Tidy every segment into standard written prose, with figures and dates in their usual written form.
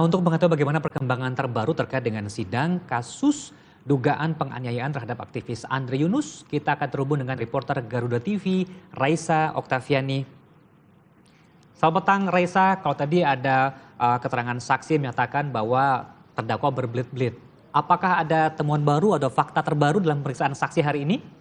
untuk mengetahui bagaimana perkembangan terbaru terkait dengan sidang kasus dugaan penganiayaan terhadap aktivis Andre Yunus, kita akan terhubung dengan reporter Garuda TV, Raisa Oktaviani. Selamat petang Raisa, kalau tadi ada keterangan saksi yang menyatakan bahwa terdakwa berbelit-belit. Apakah ada temuan baru atau fakta terbaru dalam pemeriksaan saksi hari ini?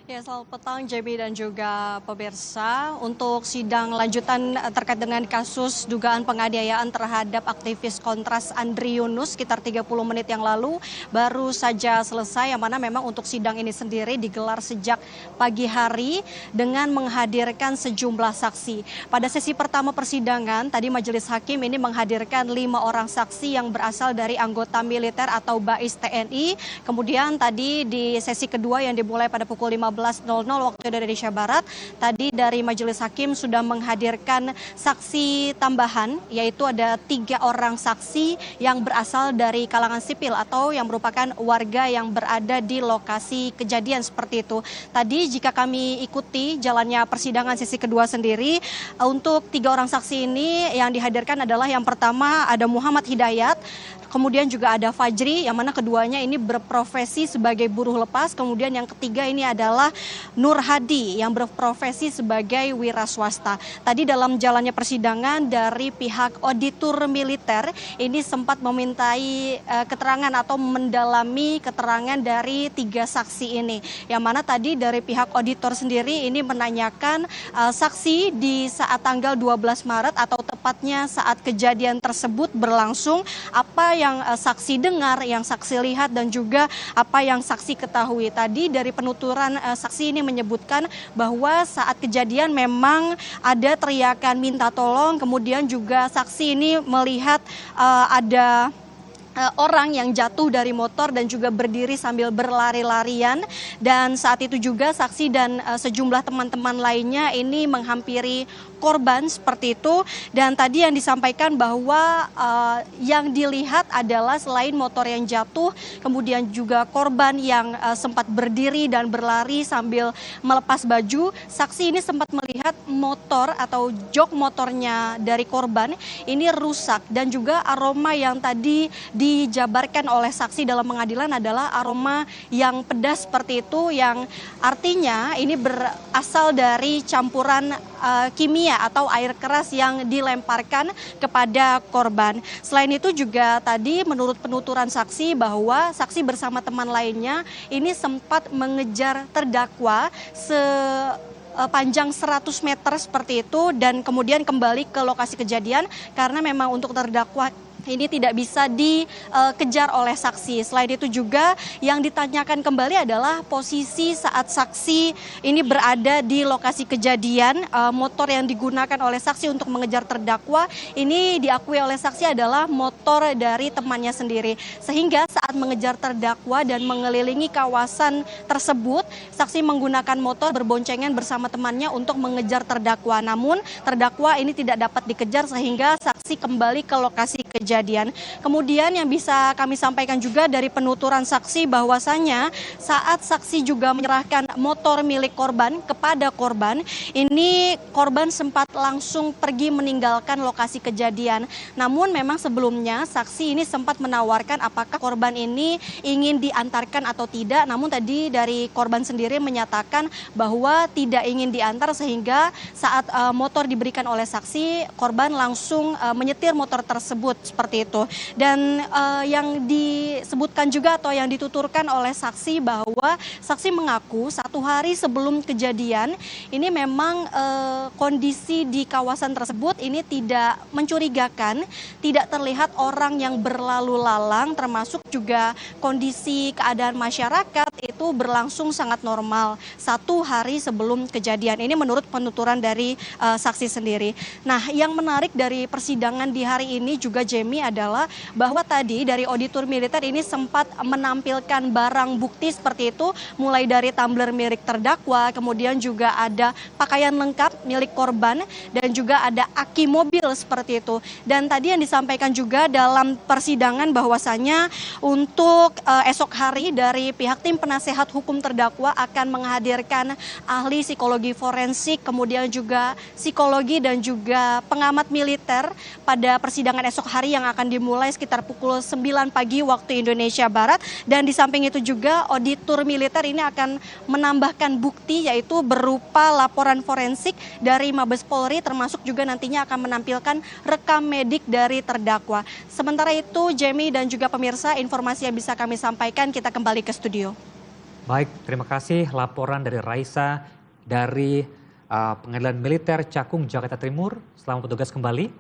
Ya, selamat petang JB dan juga pemirsa. Untuk sidang lanjutan terkait dengan kasus dugaan penganiayaan terhadap aktivis Kontras Andre Yunus sekitar 30 menit yang lalu baru saja selesai, yang mana memang untuk sidang ini sendiri digelar sejak pagi hari dengan menghadirkan sejumlah saksi. Pada sesi pertama persidangan, tadi majelis hakim ini menghadirkan 5 orang saksi yang berasal dari anggota militer atau BAIS TNI. Kemudian tadi di sesi kedua yang dimulai pada pukul 15.00 waktu Indonesia Barat, tadi dari majelis hakim sudah menghadirkan saksi tambahan, yaitu ada 3 orang saksi yang berasal dari kalangan sipil atau yang merupakan warga yang berada di lokasi kejadian seperti itu. Tadi jika kami ikuti jalannya persidangan sesi kedua sendiri, untuk 3 orang saksi ini yang dihadirkan adalah yang pertama ada Muhammad Hidayat, kemudian juga ada Fajri, yang mana keduanya ini berprofesi sebagai buruh lepas. Kemudian yang ketiga ini adalah Nur Hadi yang berprofesi sebagai wira swasta. Tadi dalam jalannya persidangan dari pihak auditor militer ini sempat memintai keterangan atau mendalami keterangan dari 3 saksi ini. Yang mana tadi dari pihak auditor sendiri ini menanyakan saksi di saat tanggal 12 Maret atau tepatnya saat kejadian tersebut berlangsung, apa yang saksi dengar, yang saksi lihat, dan juga apa yang saksi ketahui. Tadi dari penuturan saksi ini menyebutkan bahwa saat kejadian memang ada teriakan minta tolong, kemudian juga saksi ini melihat ada orang yang jatuh dari motor dan juga berdiri sambil berlari-larian, dan saat itu juga saksi dan sejumlah teman-teman lainnya ini menghampiri korban seperti itu. Dan tadi yang disampaikan bahwa yang dilihat adalah selain motor yang jatuh, kemudian juga korban yang sempat berdiri dan berlari sambil melepas baju. Saksi ini sempat melihat motor atau jok motornya dari korban ini rusak, dan juga aroma yang tadi dijabarkan oleh saksi dalam pengadilan adalah aroma yang pedas seperti itu, yang artinya ini berasal dari campuran kimia atau air keras yang dilemparkan kepada korban. Selain itu juga tadi menurut penuturan saksi bahwa saksi bersama teman lainnya ini sempat mengejar terdakwa sepanjang 100 meter seperti itu, dan kemudian kembali ke lokasi kejadian karena memang untuk terdakwa ini tidak bisa dikejar oleh saksi. Selain itu juga yang ditanyakan kembali adalah posisi saat saksi ini berada di lokasi kejadian. Motor yang digunakan oleh saksi untuk mengejar terdakwa ini diakui oleh saksi adalah motor dari temannya sendiri. Sehingga saat mengejar terdakwa dan mengelilingi kawasan tersebut, saksi menggunakan motor berboncengan bersama temannya untuk mengejar terdakwa. Namun terdakwa ini tidak dapat dikejar sehingga saksi kembali ke lokasi kejadian. Kemudian yang bisa kami sampaikan juga dari penuturan saksi bahwasanya saat saksi juga menyerahkan motor milik korban kepada korban, ini korban sempat langsung pergi meninggalkan lokasi kejadian. Namun memang sebelumnya saksi ini sempat menawarkan apakah korban ini ingin diantarkan atau tidak. Namun tadi dari korban sendiri menyatakan bahwa tidak ingin diantar, sehingga saat motor diberikan oleh saksi, korban langsung menyetir motor tersebut seperti itu. Dan yang disebutkan juga atau yang dituturkan oleh saksi bahwa saksi mengaku 1 hari sebelum kejadian ini memang kondisi di kawasan tersebut ini tidak mencurigakan, tidak terlihat orang yang berlalu lalang, termasuk juga kondisi keadaan masyarakat itu berlangsung sangat normal 1 hari sebelum kejadian. Ini menurut penuturan dari saksi sendiri. Nah, yang menarik dari persidangan di hari ini juga Jamie, adalah bahwa tadi dari auditor militer ini sempat menampilkan barang bukti seperti itu, mulai dari tumbler milik terdakwa, kemudian juga ada pakaian lengkap milik korban, dan juga ada aki mobil seperti itu. Dan tadi yang disampaikan juga dalam persidangan bahwasanya untuk esok hari dari pihak tim penasehat hukum terdakwa akan menghadirkan ahli psikologi forensik, kemudian juga psikologi dan juga pengamat militer pada persidangan esok hari yang akan dimulai sekitar pukul 9 pagi waktu Indonesia Barat. Dan di samping itu juga auditor militer ini akan menambahkan bukti, yaitu berupa laporan forensik dari Mabes Polri, termasuk juga nantinya akan menampilkan rekam medik dari terdakwa. Sementara itu Jamie dan juga pemirsa, informasi yang bisa kami sampaikan, kita kembali ke studio. Baik, terima kasih laporan dari Raisa dari Pengadilan Militer Cakung, Jakarta Timur. Selamat bertugas kembali.